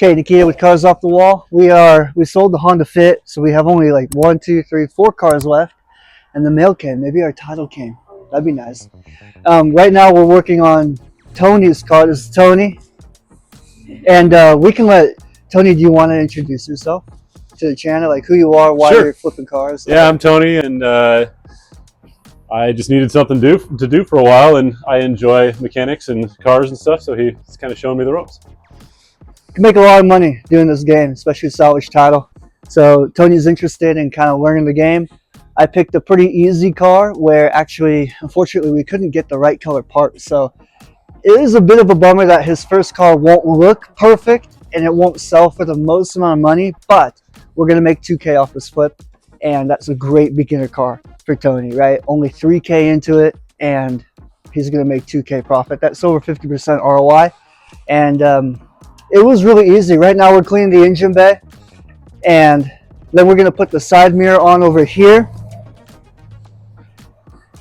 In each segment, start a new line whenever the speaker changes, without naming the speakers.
Okay, Nikita, with Cars Off the Wall, we sold the Honda Fit, so we have only like 4 cars left, and the mail came. Maybe our title came. That'd be nice. Right now we're working on Tony's car. This is Tony, and we can let Tony. Do you want to introduce yourself to the channel, like who you are, why
Sure.
you're flipping cars?
Yeah, I'm Tony, and I just needed something to do for a while, and I enjoy mechanics and cars and stuff, so he's kind of showing me the ropes.
You can make a lot of money doing this game, especially salvage title. So Tony's interested in kind of learning the game. I picked a pretty easy car where actually, unfortunately, we couldn't get the right color parts. So it is a bit of a bummer that his first car won't look perfect and it won't sell for the most amount of money, but we're going to make 2K off this flip. And that's a great beginner car for Tony, right? Only 3K into it and he's going to make 2K profit. That's over 50% ROI. And it was really easy. Right now we're cleaning the engine bay, and then we're going to put the side mirror on over here.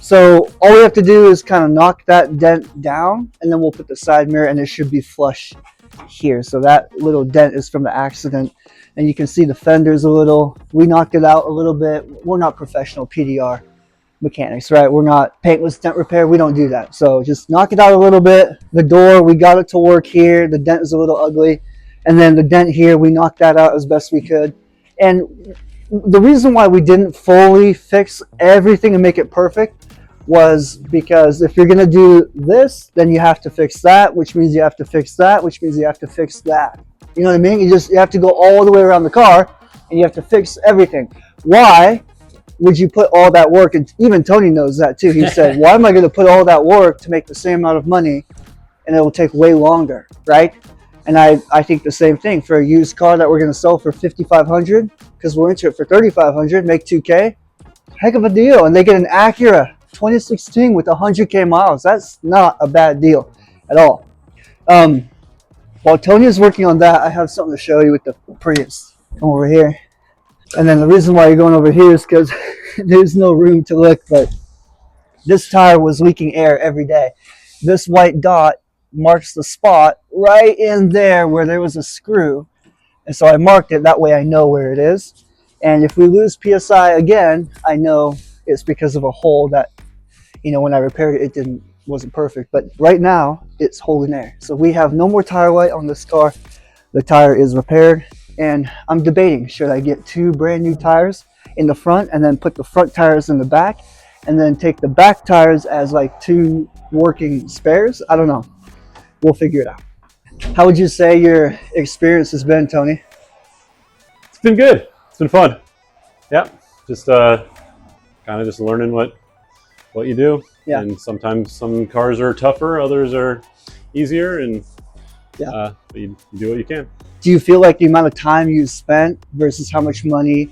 So all we have to do is kind of knock that dent down, and then we'll put the side mirror, and it should be flush here. So that little dent is from the accident, and you can see the fenders a little. We knocked it out a little bit. We're not professional PDR mechanics, right? We're not paintless dent repair. We don't do that. So just knock it out a little bit. The door, we got it to work here. The dent is a little ugly. And then the dent here, we knocked that out as best we could. And the reason why we didn't fully fix everything and make it perfect was because if you're going to do this, then you have to fix that, which means you have to fix that, which means you have to fix that. You know what I mean? You have to go all the way around the car and you have to fix everything. Why would you put all that work? And even Tony knows that too. He said, why am I going to put all that work to make the same amount of money and it will take way longer, right? And I think the same thing for a used car that we're going to sell for $5,500 because we're into it for $3,500, make 2K. Heck of a deal. And they get an Acura 2016 with 100K miles. That's not a bad deal at all. While Tony is working on that, I have something to show you with the Prius. Come over here. And then the reason why you're going over here is because there's no room to look, but this tire was leaking air every day. This white dot marks the spot right in there where there was a screw. And so I marked it, that way I know where it is. And if we lose PSI again, I know it's because of a hole that, when I repaired it, it wasn't perfect. But right now, it's holding air. So we have no more tire light on this car. The tire is repaired. And I'm debating, should I get 2 brand new tires in the front and then put the front tires in the back and then take the back tires as like 2 working spares? I don't know. We'll figure it out. How would you say your experience has been, Tony?
It's been good. It's been fun. Yeah, just kind of just learning what you do.
Yeah.
And sometimes some cars are tougher, others are easier, and
yeah,
you do what you can.
Do you feel like the amount of time you spent versus how much money,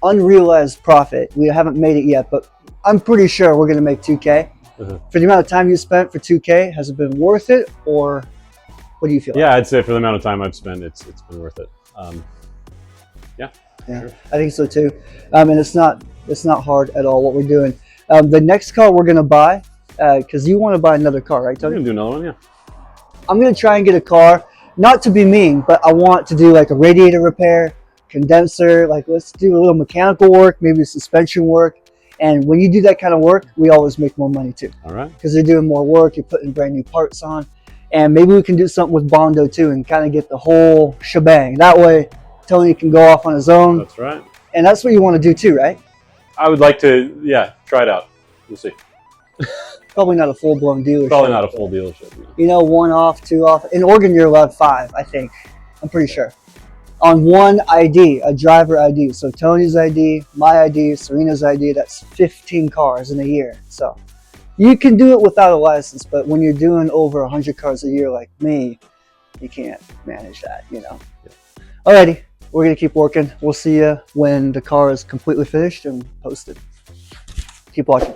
unrealized profit, we haven't made it yet, but I'm pretty sure we're going to make 2K. For the amount of time you spent for 2K, has it been worth it, or what do you feel?
Yeah,
like?
I'd say for the amount of time I've spent, it's been worth it. Yeah,
sure. I think so too. And it's not hard at all what we're doing. The next car we're going to buy, because you want to buy another car, right, Tony?
I'm going to do another one, yeah.
I'm going to try and get a car, not to be mean, but I want to do like a radiator repair, condenser, like let's do a little mechanical work, maybe suspension work. And when you do that kind of work, we always make more money too.
All right.
Because they're doing more work, you're putting brand new parts on. And maybe we can do something with Bondo too and kind of get the whole shebang. That way, Tony can go off on his own.
That's right.
And that's what you want to do too, right?
I would like to, try it out. We'll see.
Probably not a full-blown dealership.
Probably not a full dealership.
1 off, 2 off. In Oregon, you're allowed 5, I think. I'm pretty sure. On one ID, a driver ID. So Tony's ID, my ID, Serena's ID, that's 15 cars in a year. So you can do it without a license, but when you're doing over 100 cars a year like me, you can't manage that, Yeah. Alrighty, we're going to keep working. We'll see you when the car is completely finished and posted. Keep watching.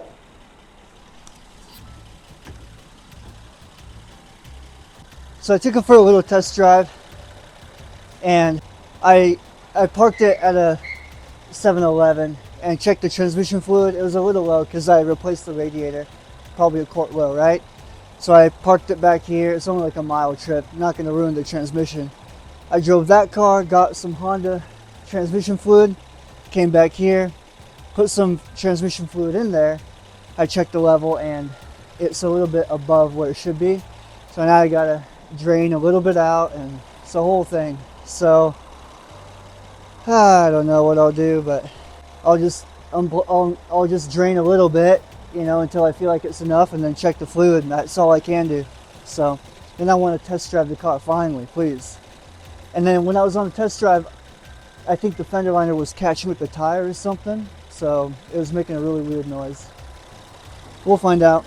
So I took it for a little test drive, and I parked it at a 7-Eleven and checked the transmission fluid. It was a little low because I replaced the radiator, probably a quart low, right? So I parked it back here. It's only like a mile trip, not gonna ruin the transmission. I drove that car, got some Honda transmission fluid, came back here, put some transmission fluid in there. I checked the level and it's a little bit above where it should be. So now I gotta drain a little bit out and it's the whole thing. So I don't know what I'll do, but I'll just I'll just drain a little bit, you know, until I feel like it's enough, and then check the fluid, and that's all I can do. So then I want to test drive the car finally, please. And then when I was on the test drive, I think the fender liner was catching with the tire or something, so it was making a really weird noise. We'll find out.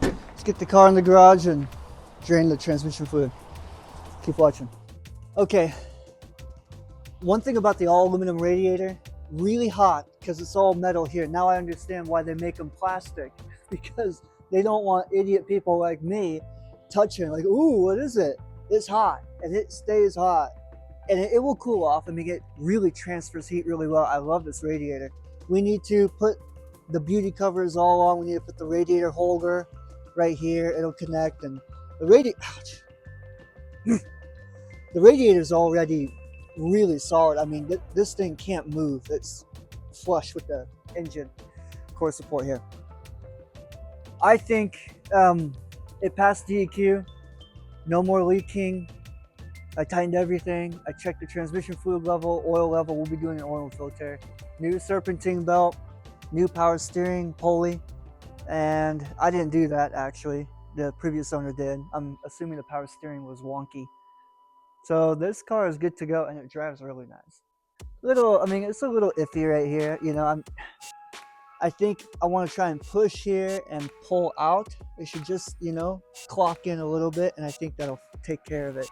Let's get the car in the garage and drain the transmission fluid. Keep watching. Okay. One thing about the all aluminum radiator, really hot because it's all metal here. Now I understand why they make them plastic, because they don't want idiot people like me touching like, ooh, what is it? It's hot, and it stays hot, and it will cool off. I mean, it really transfers heat really well. I love this radiator. We need to put the beauty covers all on. We need to put the radiator holder right here. It'll connect, and the the radiator is already really solid. I mean, this thing can't move. It's flush with the engine core support here. I think it passed DEQ. No more leaking. I tightened everything. I checked the transmission fluid level, oil level. We'll be doing an oil filter. New serpentine belt, new power steering pulley, and I didn't do that actually. The previous owner did. I'm assuming the power steering was wonky. So this car is good to go, and it drives really nice. I mean, it's a little iffy right here. You know, I think I want to try and push here and pull out. It should just, you know, clock in a little bit, and I think that'll take care of it.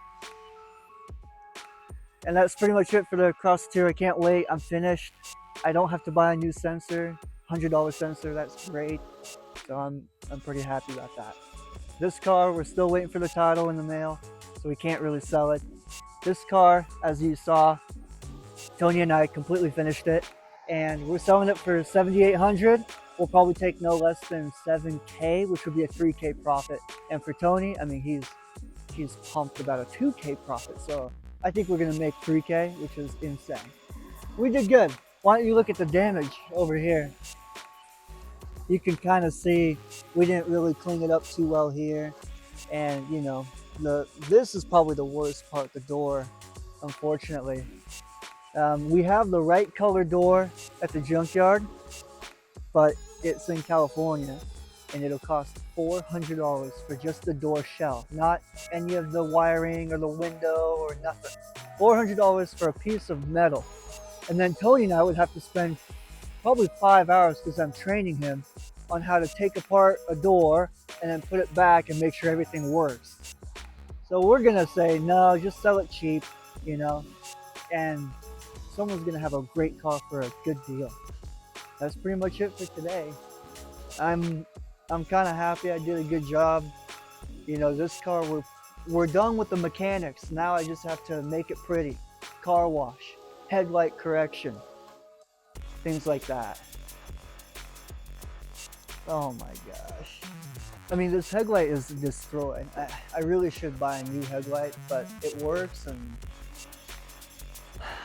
And that's pretty much it for the cross tier. I can't wait. I'm finished. I don't have to buy a new sensor, $100 sensor. That's great. So I'm pretty happy about that. This car, we're still waiting for the title in the mail, so we can't really sell it. This car, as you saw, Tony and I completely finished it, and we're selling it for $7,800. We'll probably take no less than $7K, which would be a $3K profit. And for Tony, I mean, he's pumped about a $2K profit. So I think we're gonna make $3K, which is insane. We did good. Why don't you look at the damage over here? You can kind of see we didn't really clean it up too well here, and you know, this is probably the worst part, the door, unfortunately. We have the right color door at the junkyard, but it's in California, and it'll cost $400 for just the door shell, not any of the wiring or the window or nothing. $400 for a piece of metal. And then Tony and I would have to spend probably 5 hours, because I'm training him on how to take apart a door and then put it back and make sure everything works. So we're gonna say, no, just sell it cheap, you know, and someone's gonna have a great car for a good deal. That's pretty much it for today. I'm kind of happy. I did a good job. You know, this car, we're done with the mechanics. Now I just have to make it pretty. Car wash, headlight correction, things like that. Oh my gosh. I mean, this headlight is destroyed. I really should buy a new headlight, but it works, and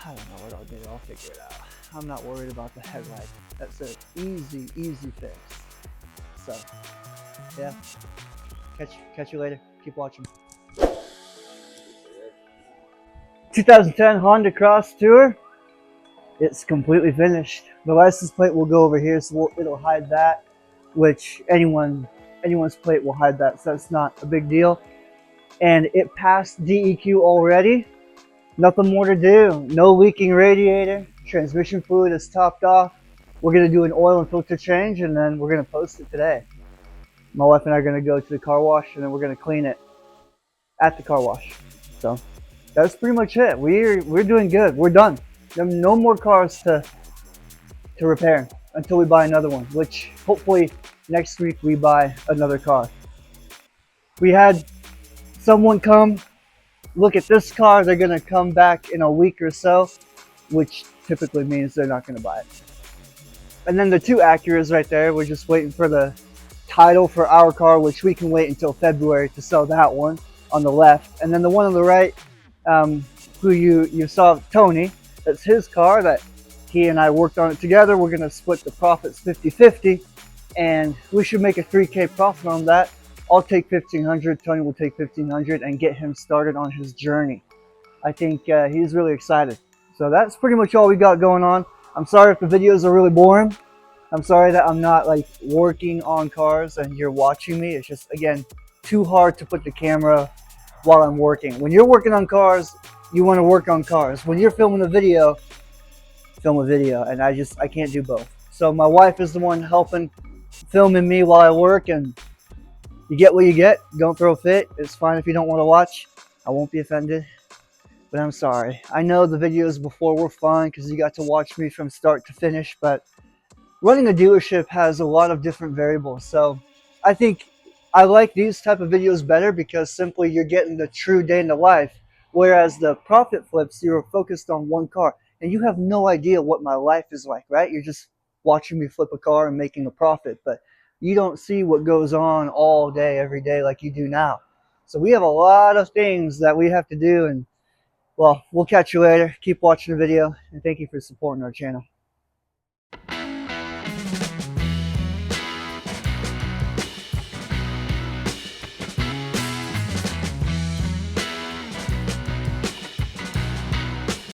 I don't know what I'll do. I'll figure it out. I'm not worried about the headlight. That's an easy fix. So, yeah. Catch you later. Keep watching. 2010 Honda Cross Tour. It's completely finished. The license plate will go over here, so it'll hide that, which anyone's plate will hide that, so it's not a big deal. And it passed DEQ already. Nothing more to do. No leaking radiator. Transmission fluid is topped off. We're gonna do an oil and filter change, and then we're gonna post it today. My wife and I are gonna go to the car wash, and then we're gonna clean it at the car wash. So that's pretty much it. We're doing good. We're done. There are no more cars to repair until we buy another one, which hopefully next week we buy another car. We had someone come look at this car. They're gonna come back in a week or so, which typically means they're not gonna buy it. And then the two Acuras right there, we're just waiting for the title for our car, which we can wait until February to sell that one on the left. And then the one on the right, who you saw, Tony, that's his car that he and I worked on it together. We're going to split the profits 50-50, and we should make a 3K profit on that. I'll take 1,500, Tony will take 1,500, and get him started on his journey. I think he's really excited. So that's pretty much all we got going on. I'm sorry if the videos are really boring. I'm sorry that I'm not like working on cars and you're watching me. It's just, again, too hard to put the camera while I'm working. When you're working on cars, you want to work on cars. When you're filming a video, film a video, and I can't do both. So my wife is the one helping filming me while I work, and you get what you get. Don't throw a fit. It's fine if you don't want to watch. I won't be offended, but I'm sorry. I know the videos before were fun because you got to watch me from start to finish, but running a dealership has a lot of different variables. So I think I like these type of videos better because simply you're getting the true day in the life, whereas the profit flips, you're focused on one car and you have no idea what my life is like, right? You're just watching me flip a car and making a profit, but you don't see what goes on all day, every day like you do now. So we have a lot of things that we have to do, and well, we'll catch you later. Keep watching the video, and thank you for supporting our channel.